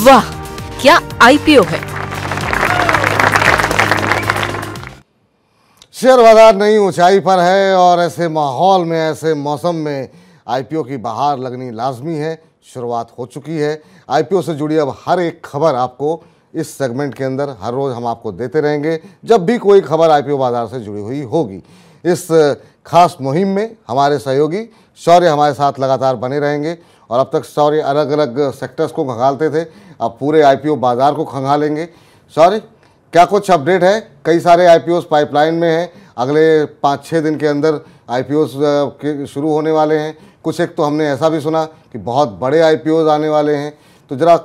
वाह, क्या आईपीओ है। शेयर बाजार नई ऊंचाई पर है और ऐसे माहौल में, ऐसे मौसम में आईपीओ की बहार लगनी लाजमी है। शुरुआत हो चुकी है। आईपीओ से जुड़ी अब हर एक खबर आपको इस सेगमेंट के अंदर हर रोज़ हम आपको देते रहेंगे, जब भी कोई खबर आईपीओ बाजार से जुड़ी हुई होगी। इस खास मुहिम में हमारे सहयोगी शौर्य हमारे साथ लगातार बने रहेंगे और अब तक शौर्य अलग अलग सेक्टर्स को खंगालते थे, अब पूरे आईपीओ बाजार को खंगालेंगे। शौर्य, क्या कुछ अपडेट है? कई सारे आईपीओ पाइपलाइन में हैं, अगले 5-6 दिन के अंदर आईपीओ शुरू होने वाले हैं। कुछ एक तो हमने ऐसा भी सुना कि बहुत बड़े आईपीओ आने वाले हैं, तो जरा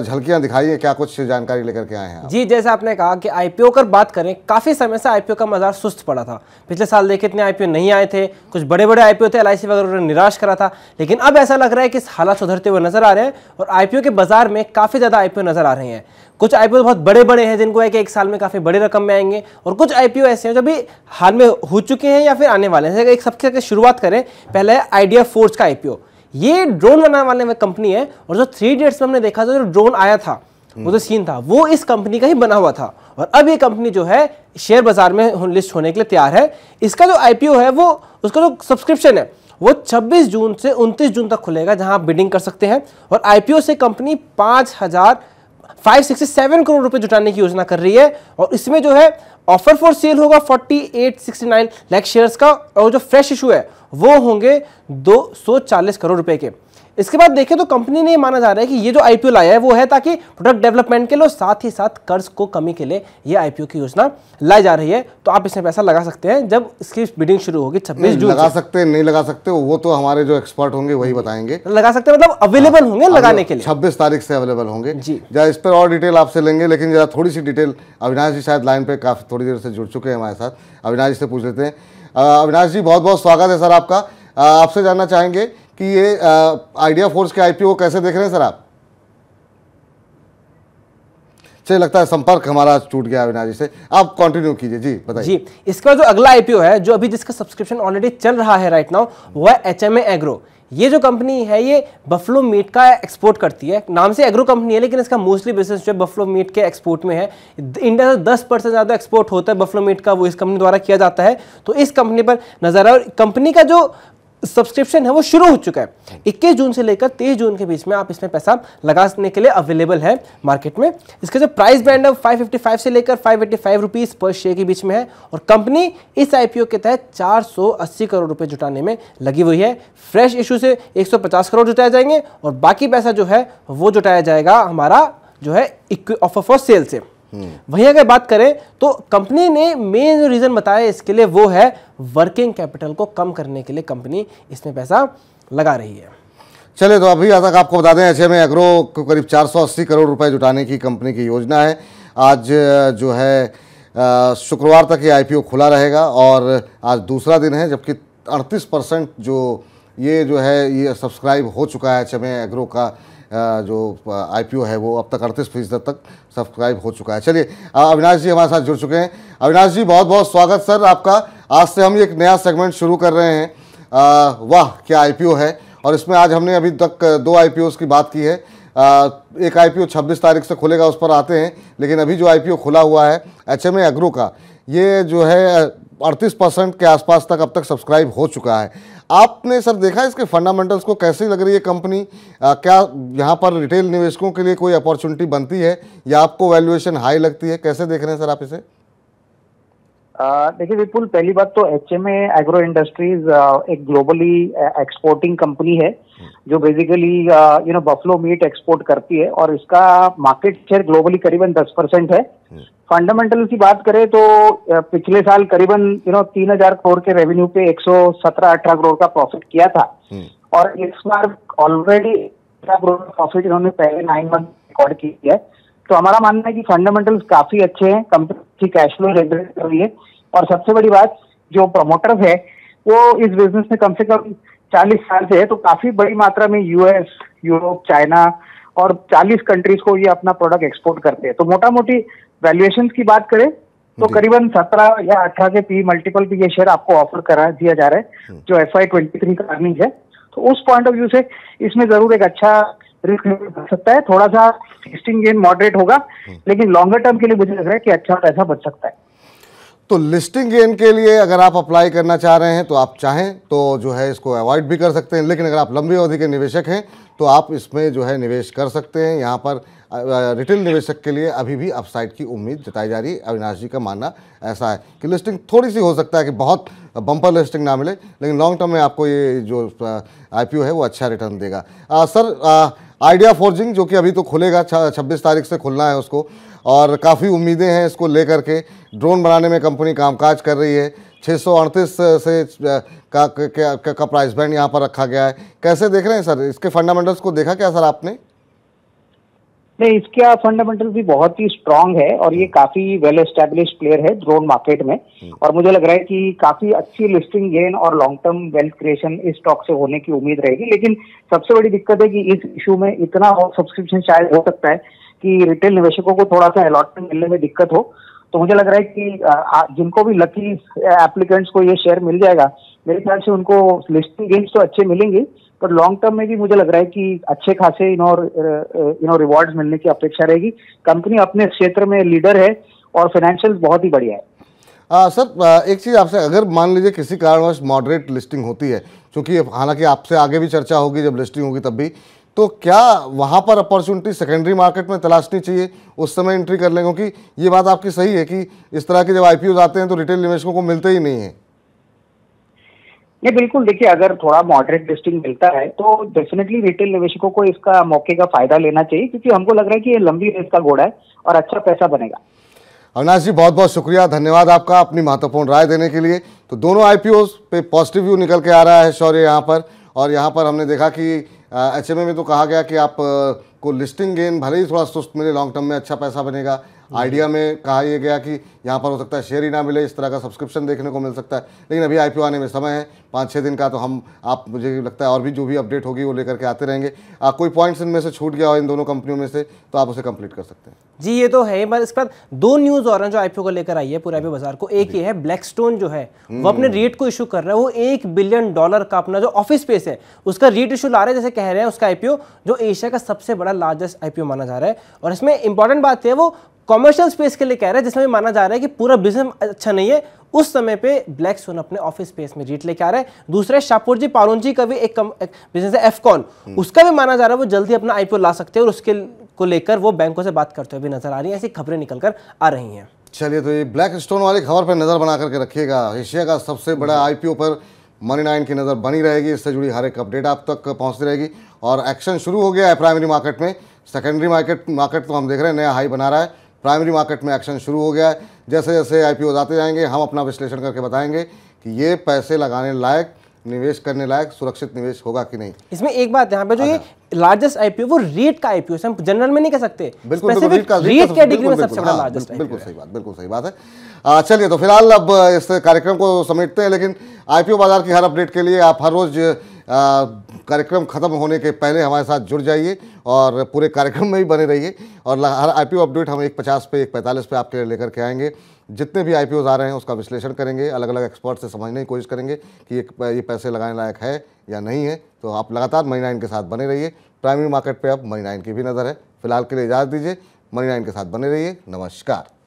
झलकियां दिखाइए, क्या कुछ जानकारी लेकर के आए हैं आप? जी, जैसे आपने कहा कि आईपीओ कर बात करें, काफ़ी समय से आईपीओ का बाजार सुस्त पड़ा था। पिछले साल देखे इतने आईपीओ नहीं आए थे, कुछ बड़े बड़े आईपीओ थे, एलआईसी वगैरह ने निराश करा था, लेकिन अब ऐसा लग रहा है कि हालात सुधरते हुए नजर आ रहे हैं और आईपीओ के बाजार में काफ़ी ज़्यादा आईपीओ नजर आ रहे हैं। कुछ आईपीओ बहुत बड़े बड़े हैं जिनको है कि एक साल में काफ़ी बड़ी रकम में आएंगे, और कुछ आईपीओ ऐसे हैं जो अभी हाल में हो चुके हैं या फिर आने वाले हैं। एक सबसे शुरुआत करें, पहले आइडिया फोर्स का आईपीओ। ये ड्रोन बनाने वाले में कंपनी है, और जो 3 इडियट्स में हमने देखा था, जो ड्रोन आया था, वो जो सीन था, वो इस कंपनी का ही बना हुआ था। और अब ये कंपनी जो है शेयर बाजार में लिस्ट होने के लिए तैयार है। इसका जो आईपीओ है, वो उसका जो सब्सक्रिप्शन है वो 26 जून से 29 जून तक खुलेगा, जहां आप बिडिंग कर सकते हैं। और आईपीओ से कंपनी 5,567 करोड़ रुपए जुटाने की योजना कर रही है, और इसमें जो है ऑफर फॉर सेल होगा 4869 लाख शेयर्स का, और जो फ्रेश इशू है वो होंगे 240 करोड़ रुपए के। इसके बाद देखें तो कंपनी ने ये माना जा रहा है कि ये जो आईपीओ लाया है वो है ताकि प्रोडक्ट डेवलपमेंट के लिए, साथ ही साथ कर्ज को कमी के लिए ये आईपीओ की योजना लाई जा रही है। तो आप इसमें पैसा लगा सकते हैं जब इसकी बिडिंग शुरू होगी 26 जून। लगा सकते हैं, नहीं लगा सकते, वो तो हमारे जो एक्सपर्ट होंगे वही बताएंगे। लगा सकते हैं मतलब अवेलेबल होंगे लगाने के लिए, 26 तारीख से अवेलेबल होंगे जी। जरा इस पर और डिटेल आपसे लेंगे, लेकिन जरा थोड़ी सी डिटेल अविनाश जी शायद लाइन पे काफ़ी थोड़ी देर से जुड़ चुके हैं हमारे साथ। अविनाश जी से पूछ लेते हैं। अविनाश जी, बहुत बहुत स्वागत है सर आपका। आपसे जानना चाहेंगे कि ये आइडिया फोर्स के आईपीओ को कैसे देख रहे हैं सर आप? चलिए, लगता है संपर्क हमारा टूट गया अविनाश जी से, आप कंटिन्यू कीजिए। जी बताइए। जी, इसका जो अगला आईपीओ है, जो अभी जिसका सब्सक्रिप्शन ऑलरेडी चल रहा है राइट नाउ, वो है एचएमए एग्रो। ये जो कंपनी है ये बफलो मीट का एक्सपोर्ट करती है। नाम से एग्रो कंपनी है, लेकिन इसका मोस्टली बिजनेस जो है बफलो मीट के एक्सपोर्ट में है। इंडिया से 10% ज़्यादा एक्सपोर्ट होता है बफलो मीट का, वो इस कंपनी द्वारा किया जाता है। तो इस कंपनी पर नजर है, और कंपनी का जो सब्सक्रिप्शन है वो शुरू हो चुका है। 21 जून से लेकर 23 जून के बीच में आप इसमें पैसा लगाने के लिए अवेलेबल है मार्केट में। इसका जो प्राइस बैंड है 555 से लेकर 585 रुपीज़ पर शेयर के बीच में है, और कंपनी इस आईपीओ के तहत 480 करोड़ रुपए जुटाने में लगी हुई है। फ्रेश इशू से 150 करोड़ जुटाए जाएंगे, और बाकी पैसा जो है वो जुटाया जाएगा हमारा जो है ऑफर फॉर सेल से। वहीं अगर बात करें तो कंपनी ने मेन जो रीजन बताया इसके लिए वो है वर्किंग कैपिटल को कम करने के लिए कंपनी इसमें पैसा लगा रही है। चलिए, तो अभी तक आपको बता दें, एचएमए एग्रो को करीब 480 करोड़ रुपए जुटाने की कंपनी की योजना है। आज जो है शुक्रवार तक ये आईपीओ खुला रहेगा, और आज दूसरा दिन है, जबकि 38% जो है सब्सक्राइब हो चुका है। एचएमए एग्रो का जो आईपीओ है वो अब तक 38% तक सब्सक्राइब हो चुका है। चलिए, अविनाश जी हमारे साथ जुड़ चुके हैं। अविनाश जी, बहुत बहुत स्वागत सर आपका। आज से हम एक नया सेगमेंट शुरू कर रहे हैं, वाह क्या आईपीओ है, और इसमें आज हमने अभी तक 2 आईपीओ की बात की है। एक आईपीओ 26 तारीख से खुलेगा, उस पर आते हैं, लेकिन अभी जो आईपीओ खुला हुआ है एचएमए एग्रो का, ये जो है 38% के आसपास तक अब तक सब्सक्राइब हो चुका है। आपने सर देखा इसके फंडामेंटल्स को, कैसी लग रही है कंपनी? क्या यहाँ पर रिटेल निवेशकों के लिए कोई अपॉर्चुनिटी बनती है, या आपको वैल्यूएशन हाई लगती है? कैसे देख रहे हैं सर आप इसे? देखिए विपुल, पहली बात तो एचएमए एग्रो इंडस्ट्रीज एक ग्लोबली एक्सपोर्टिंग कंपनी है, जो बेसिकली बफलो मीट एक्सपोर्ट करती है, और इसका मार्केट शेयर ग्लोबली करीबन 10% है। फंडामेंटल की बात करें तो पिछले साल करीबन 3000 करोड़ के रेवेन्यू पे 117-18 करोड़ का प्रॉफिट किया था, और इस बार ऑलरेडी 18 करोड़ का प्रॉफिट इन्होंने पहले 9 मंथ रिकॉर्ड किया है। तो हमारा मानना है कि फंडामेंटल्स काफी अच्छे हैं, कंपनी कैश फ्लो जनरेट कर रही है, और सबसे बड़ी बात, जो प्रमोटर है वो इस बिजनेस में कम से कम 40 साल से है, तो काफी बड़ी मात्रा में यूएस, यूरोप, चाइना और 40 कंट्रीज को ये अपना प्रोडक्ट एक्सपोर्ट करते हैं। तो मोटा मोटी वैल्यूएशन की बात करें तो करीबन 17 या 18 के पी मल्टीपल पे ये शेयर आपको ऑफर करा दिया जा रहा है, जो FY23 का अर्निंग है। तो उस पॉइंट ऑफ व्यू से इसमें जरूर एक अच्छा रिस्क बच सकता है, थोड़ा सा लिस्टिंग गेन मॉडरेट होगा, लेकिन लॉन्गर टर्म के लिए मुझे लग रहा है कि अच्छा पैसा बच सकता है। तो लिस्टिंग गेन के लिए अगर आप अप्लाई करना चाह रहे हैं तो आप चाहें तो जो है इसको अवॉइड भी कर सकते हैं, लेकिन अगर आप लंबी अवधि के निवेशक हैं तो आप इसमें जो है निवेश कर सकते हैं। यहाँ पर रिटेल निवेशक के लिए अभी भी अपसाइड की उम्मीद जताई जा रही है। अविनाश जी का मानना ऐसा है कि लिस्टिंग थोड़ी सी हो सकता है कि बहुत बम्पर लिस्टिंग ना मिले, लेकिन लॉन्ग टर्म में आपको ये जो IPO है वो अच्छा रिटर्न देगा। सर, आइडिया फॉर्जिंग जो कि अभी तो खुलेगा, 26 तारीख से खुलना है उसको, और काफ़ी उम्मीदें हैं इसको लेकर के। ड्रोन बनाने में कंपनी कामकाज कर रही है। 638 से का प्राइस बैंड यहाँ पर रखा गया है। कैसे देख रहे हैं सर, इसके फंडामेंटल्स को देखा क्या सर आपने? नहीं, इसका फंडामेंटल भी बहुत ही स्ट्रांग है और ये काफी वेल एस्टेब्लिश्ड प्लेयर है ड्रोन मार्केट में, और मुझे लग रहा है कि काफी अच्छी लिस्टिंग गेन और लॉन्ग टर्म वेल्थ क्रिएशन इस स्टॉक से होने की उम्मीद रहेगी। लेकिन सबसे बड़ी दिक्कत है कि इस इशू में इतना सब्सक्रिप्शन शायद हो सकता है कि रिटेल निवेशकों को थोड़ा सा अलॉटमेंट मिलने में दिक्कत हो। तो मुझे लग रहा है कि जिनको भी लकी एप्लीकेंट्स को ये शेयर मिल जाएगा, मेरे ख्याल से उनको लिस्टिंग गेन्स तो अच्छे मिलेंगे, पर लॉन्ग टर्म में भी मुझे लग रहा है कि अच्छे खासे रिवॉर्ड्स मिलने की अपेक्षा रहेगी। कंपनी अपने क्षेत्र में लीडर है और फाइनेंशियल बहुत ही बढ़िया है। सर, एक चीज़ आपसे, अगर मान लीजिए किसी कारणवश मॉडरेट लिस्टिंग होती है, क्योंकि हालांकि आपसे आगे भी चर्चा होगी जब लिस्टिंग होगी तब भी, तो क्या वहाँ पर अपॉर्चुनिटी सेकेंडरी मार्केट में तलाशनी चाहिए, उस समय एंट्री कर लें? क्योंकि ये बात आपकी सही है कि इस तरह के जब IPOs आते हैं तो रिटेल निवेशकों को मिलते ही नहीं है। ये बिल्कुल, देखिए, अगर थोड़ा मॉडरेट लिस्टिंग मिलता है तो डेफिनेटली रिटेल निवेशकों को इसका मौके का फायदा लेना चाहिए, क्योंकि हमको लग रहा है कि ये लंबी रेस का घोड़ा है और अच्छा पैसा बनेगा। अविनाश जी, बहुत बहुत शुक्रिया, धन्यवाद आपका अपनी महत्वपूर्ण राय देने के लिए। तो दोनों IPOs पे पॉजिटिव व्यू निकल के आ रहा है शौर्य यहाँ पर, और यहाँ पर हमने देखा कि HMA में तो कहा गया कि आप को लिस्टिंग गेन भले ही थोड़ा सुस्त मिले, लॉन्ग टर्म में अच्छा पैसा बनेगा। आइडिया में कहा यह गया कि यहाँ पर हो सकता है शेयर ही ना मिले, इस तरह का सब्सक्रिप्शन देखने को मिल सकता है, लेकिन अभी IPO आने में समय है, 5-6 दिन का। तो आप मुझे लगता है और भी जो भी अपडेट होगी वो लेकर के आते रहेंगे। कोई पॉइंट्स इनमें से छूट गया हो इन दोनों कंपनियों में से तो आप उसे कंप्लीट कर सकते हैं। जी, ये तो है। बस इसके बाद 2 न्यूज़ और हैं जो IPO को लेकर आई है पूरे IPO बाजार को। एक ये है, ब्लैकस्टोन जो है वो अपने रेट को इशू कर रहा है। वो $1 बिलियन का अपना जो ऑफिस स्पेस है उसका रेट इशू ला रहे हैं, जैसे कह रहे हैं उसका IPO जो एशिया का सबसे बड़ा लार्जेस्ट IPO माना जा रहा है। और इसमें इंपॉर्टेंट बात है, वो कॉमर्शियल स्पेस के लिए कह रहा है, जिसमें माना जा रहा है कि पूरा बिजनेस अच्छा नहीं है। उस समय पे ब्लैकस्टोन अपने ऑफिस स्पेस में रेट लेके आ रहा है। दूसरा है शाहपुर जी पारुंजी का भी एक बिजनेस है एफकॉन, उसका भी माना जा रहा है वो जल्दी अपना IPO ला सकते हैं, और उसके को लेकर वो बैंकों से बात करते हुए भी नजर आ रही है। ऐसी खबरें निकल कर आ रही हैं। चलिए, तो ये ब्लैकस्टोन वाली खबर पर नज़र बना करके रखिएगा। एशिया का सबसे बड़ा IPO पर Money9 की नज़र बनी रहेगी। इससे जुड़ी हर एक अपडेट आप तक पहुंचती रहेगी। और एक्शन शुरू हो गया है प्राइमरी मार्केट में। सेकेंडरी मार्केट तो हम देख रहे हैं नया हाई बना रहा है। प्राइमरी मार्केट में एक्शन शुरू हो गया है। जैसे जैसे IPOs आते जाएंगे हम अपना विश्लेषण करके बताएंगे कि ये पैसे लगाने लायक, निवेश करने लायक, सुरक्षित निवेश होगा कि नहीं। इसमें एक बात यहाँ पे, जो ये लार्जेस्ट IPO वो रेट का IPO है, हम जनरल में नहीं कह सकते। बिल्कुल, रेट कैटेगरी में सबसे बड़ा लार्जेस्ट बिल्कुल सही बात है। चलिए, तो फिलहाल अब इस कार्यक्रम को समेटते हैं, लेकिन IPO बाजार की हर अपडेट के लिए आप हर रोज कार्यक्रम खत्म होने के पहले हमारे साथ जुड़ जाइए और पूरे कार्यक्रम में भी बने रहिए। और हर IPO अपडेट हम 1:50 पे 1:45 पे आपके लिए लेकर के आएंगे। जितने भी IPOs आ रहे हैं उसका विश्लेषण करेंगे, अलग अलग एक्सपर्ट से समझने की कोशिश करेंगे कि ये पैसे लगाने लायक है या नहीं है। तो आप लगातार Money9 के साथ बने रहिए। प्राइमरी मार्केट पे अब Money9 की भी नज़र है। फिलहाल के लिए इजाज़त दीजिए, Money9 के साथ बने रहिए। नमस्कार।